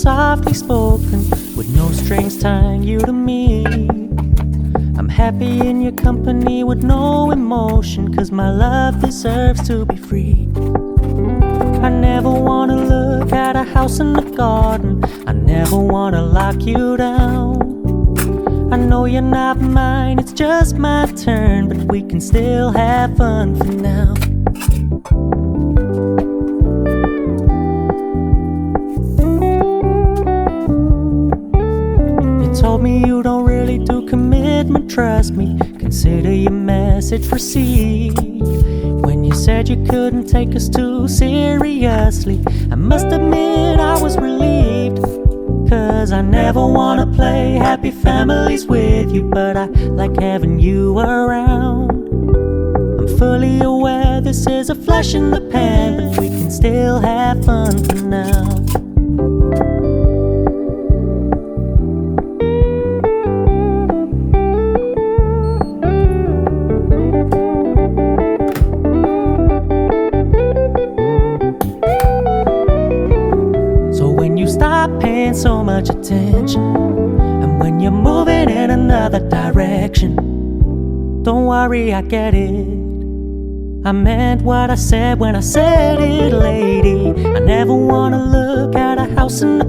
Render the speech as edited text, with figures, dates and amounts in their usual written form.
softly spoken, with no strings tying you to me. I'm happy in your company with no emotion, 'cause my love deserves to be free. I never wanna look at a house in the garden, I never wanna lock you down. I know you're not mine, it's just my turn, but we can still have fun for now. You told me you don't really do commitment, trust me, consider your message received. When you said you couldn't take us too seriously, I must admit I was relieved. 'Cause I never wanna play happy families with you, but I like having you around. I'm fully aware this is a flash in the pan, but we can still have fun for now. Stop paying so much attention, and when you're moving in another direction, don't worry, I get it. I meant what I said when I said it, lady. I never wanna look at a house in the